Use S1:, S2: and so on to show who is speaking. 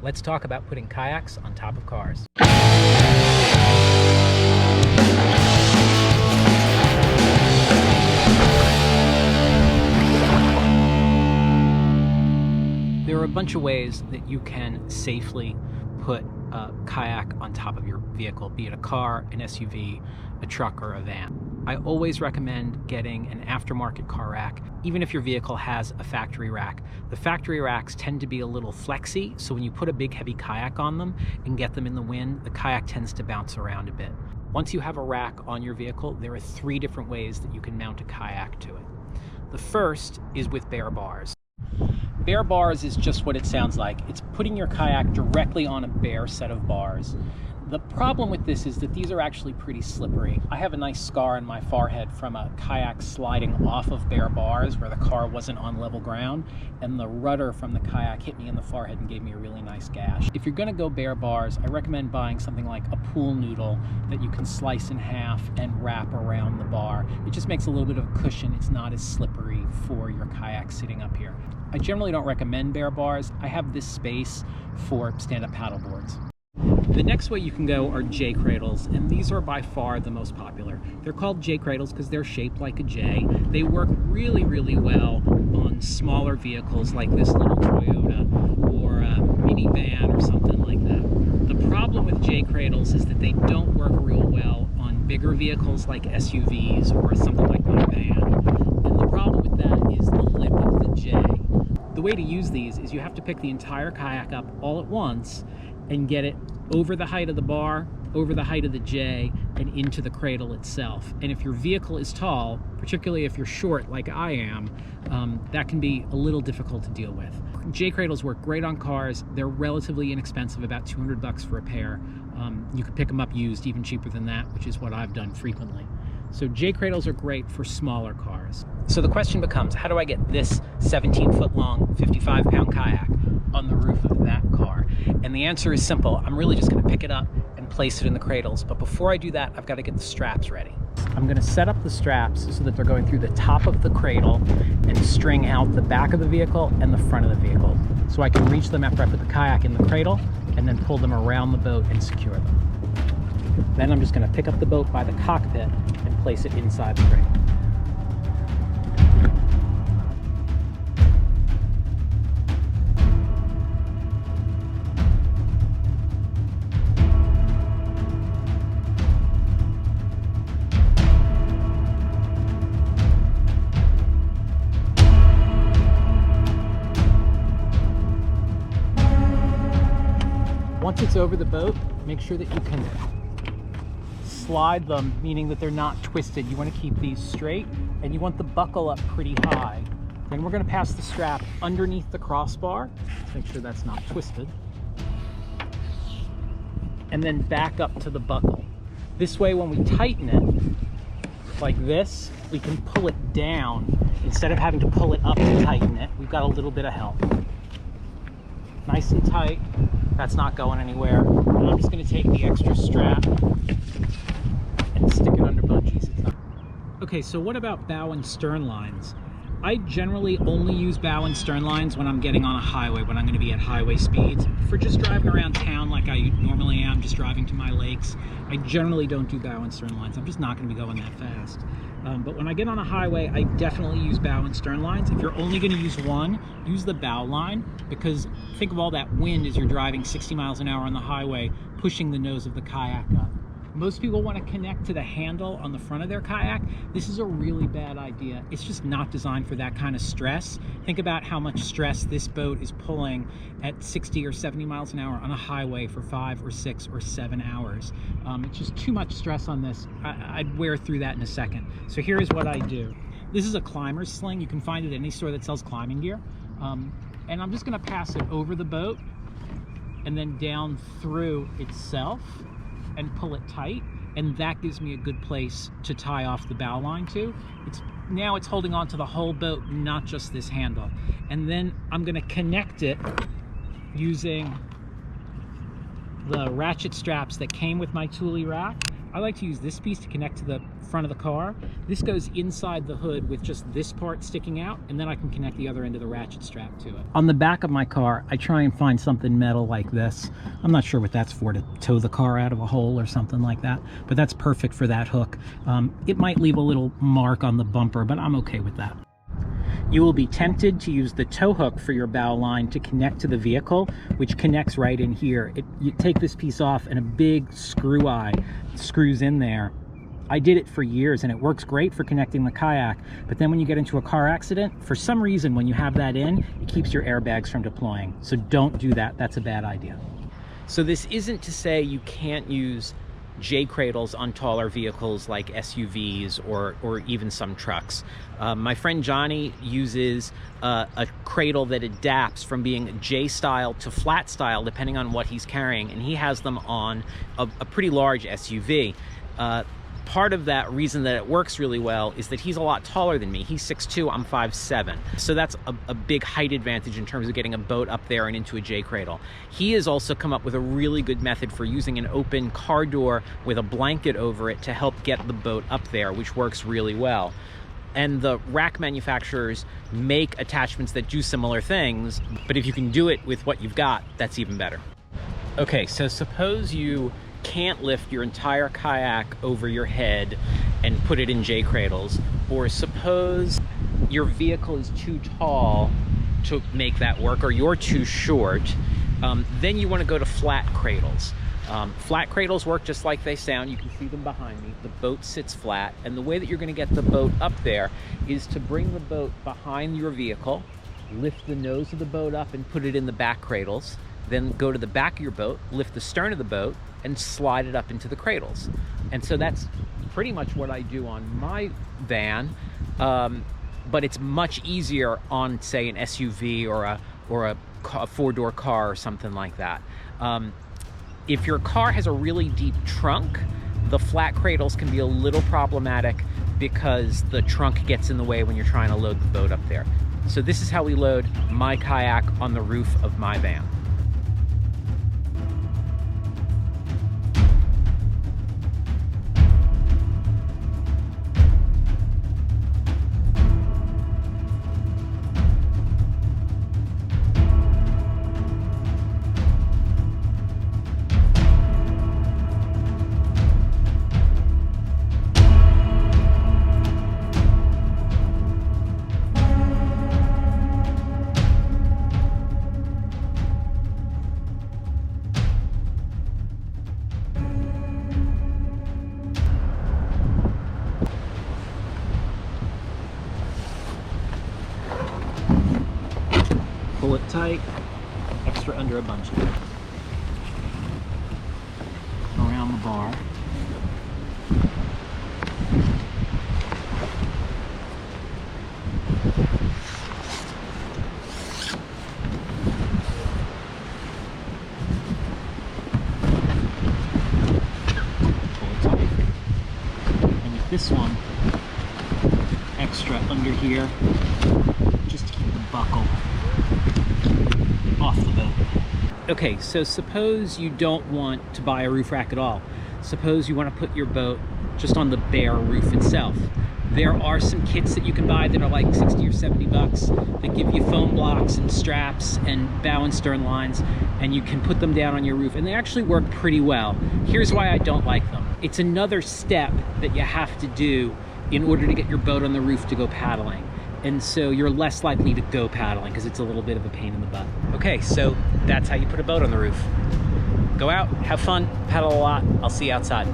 S1: let's talk about putting kayaks on top of cars. There are a bunch of ways that you can safely put a kayak on top of your vehicle, be it a car, an SUV, a truck, or a van. I always recommend getting an aftermarket car rack, even if your vehicle has a factory rack. The factory racks tend to be a little flexy, so when you put a big heavy kayak on them and get them in the wind, the kayak tends to bounce around a bit. Once you have a rack on your vehicle, there are 3 different ways that you can mount a kayak to it. The first is with bare bars. Bare bars is just what it sounds like. It's putting your kayak directly on a bare set of bars. The problem with this is that these are actually pretty slippery. I have a nice scar on my forehead from a kayak sliding off of bare bars where the car wasn't on level ground, and the rudder from the kayak hit me in the forehead and gave me a really nice gash. If you're gonna go bare bars, I recommend buying something like a pool noodle that you can slice in half and wrap around the bar. It just makes a little bit of a cushion. It's not as slippery for your kayak sitting up here. I generally don't recommend bare bars. I have this space for stand-up paddle boards. The next way you can go are J cradles, and these are by far the most popular. They're called J cradles because they're shaped like a J. They work really, really well on smaller vehicles like this little Toyota or a minivan or something like that. The problem with J cradles is that they don't work real well on bigger vehicles like SUVs or something like my van. And the problem with that is the lip of the J. The way to use these is you have to pick the entire kayak up all at once and get it over the height of the bar, over the height of the J, and into the cradle itself. And if your vehicle is tall, particularly if you're short like I am, that can be a little difficult to deal with. J cradles work great on cars. They're relatively inexpensive, about $200 for a pair. You can pick them up used, even cheaper than that, which is what I've done frequently. So J cradles are great for smaller cars. So the question becomes, how do I get this 17-foot long, 55-pound kayak on the roof of that car? And the answer is simple. I'm really just going to pick it up and place it in the cradles. But before I do that, I've got to get the straps ready. I'm going to set up the straps so that they're going through the top of the cradle and string out the back of the vehicle and the front of the vehicle, so I can reach them after I put the kayak in the cradle and then pull them around the boat and secure them. Then I'm just going to pick up the boat by the cockpit and place it inside the cradle. Once it's over the boat, make sure that you can slide them, meaning that they're not twisted. You want to keep these straight, and you want the buckle up pretty high. Then we're going to pass the strap underneath the crossbar. Let's make sure that's not twisted. And then back up to the buckle. This way, when we tighten it, like this, we can pull it down. Instead of having to pull it up to tighten it, we've got a little bit of help. Nice and tight. That's not going anywhere. And I'm just going to take the extra strap and stick it under bungees. Okay, so what about bow and stern lines? I generally only use bow and stern lines when I'm getting on a highway, when I'm going to be at highway speeds. For just driving around town like I normally am, just driving to my lakes, I generally don't do bow and stern lines. I'm just not going to be going that fast. But when I get on a highway, I definitely use bow and stern lines. If you're only going to use one, use the bow line, because think of all that wind as you're driving 60 miles an hour on the highway, pushing the nose of the kayak up. Most people want to connect to the handle on the front of their kayak. This is a really bad idea. It's just not designed for that kind of stress. Think about how much stress this boat is pulling at 60 or 70 miles an hour on a highway for 5 or 6 or 7 hours. It's just too much stress on this. I'd wear through that in a second. So here is what I do. This is a climber's sling. You can find it at any store that sells climbing gear. And I'm just going to pass it over the boat and then down through itself and pull it tight, and that gives me a good place to tie off the bow line to. Now it's holding on to the whole boat, not just this handle. And then I'm going to connect it using the ratchet straps that came with my Thule rack. I like to use this piece to connect to the front of the car. This goes inside the hood with just this part sticking out, and then I can connect the other end of the ratchet strap to it. On the back of my car, I try and find something metal like this. I'm not sure what that's for, to tow the car out of a hole or something like that, but that's perfect for that hook. It might leave a little mark on the bumper, but I'm okay with that. You will be tempted to use the tow hook for your bow line to connect to the vehicle, which connects right in here. You take this piece off and a big screw eye screws in there. I did it for years and it works great for connecting the kayak, but then when you get into a car accident, for some reason when you have that in, it keeps your airbags from deploying. So don't do that, that's a bad idea. So this isn't to say you can't use J-cradles on taller vehicles like SUVs or even some trucks. My friend Johnny uses a cradle that adapts from being J-style to flat style depending on what he's carrying, and he has them on a pretty large SUV. Part of that reason that it works really well is that he's a lot taller than me. He's 6'2", I'm 5'7". So that's a big height advantage in terms of getting a boat up there and into a J-cradle. He has also come up with a really good method for using an open car door with a blanket over it to help get the boat up there, which works really well. And the rack manufacturers make attachments that do similar things, but if you can do it with what you've got, that's even better. Okay, so suppose you can't lift your entire kayak over your head and put it in J-cradles, or suppose your vehicle is too tall to make that work, or you're too short, then you want to go to flat cradles. Flat cradles work just like they sound. You can see them behind me. The boat sits flat, and the way that you're going to get the boat up there is to bring the boat behind your vehicle, lift the nose of the boat up and put it in the back cradles, then go to the back of your boat, lift the stern of the boat, and slide it up into the cradles. And so that's pretty much what I do on my van, but it's much easier on, say, an SUV or a four-door car or something like that. If your car has a really deep trunk, the flat cradles can be a little problematic because the trunk gets in the way when you're trying to load the boat up there. So this is how we load my kayak on the roof of my van. Pull it tight, extra under a bungee. Around the bar. Pull it tight. And with this one, extra under here, just to keep the buckle off the boat. Okay, so suppose you don't want to buy a roof rack at all. Suppose you want to put your boat just on the bare roof itself. There are some kits that you can buy that are like 60 or 70 bucks that give you foam blocks and straps and bow and stern lines, and you can put them down on your roof, and they actually work pretty well. Here's why I don't like them. It's another step that you have to do in order to get your boat on the roof to go paddling. And so you're less likely to go paddling because it's a little bit of a pain in the butt. Okay, so that's how you put a boat on the roof. Go out, have fun, paddle a lot. I'll see you outside.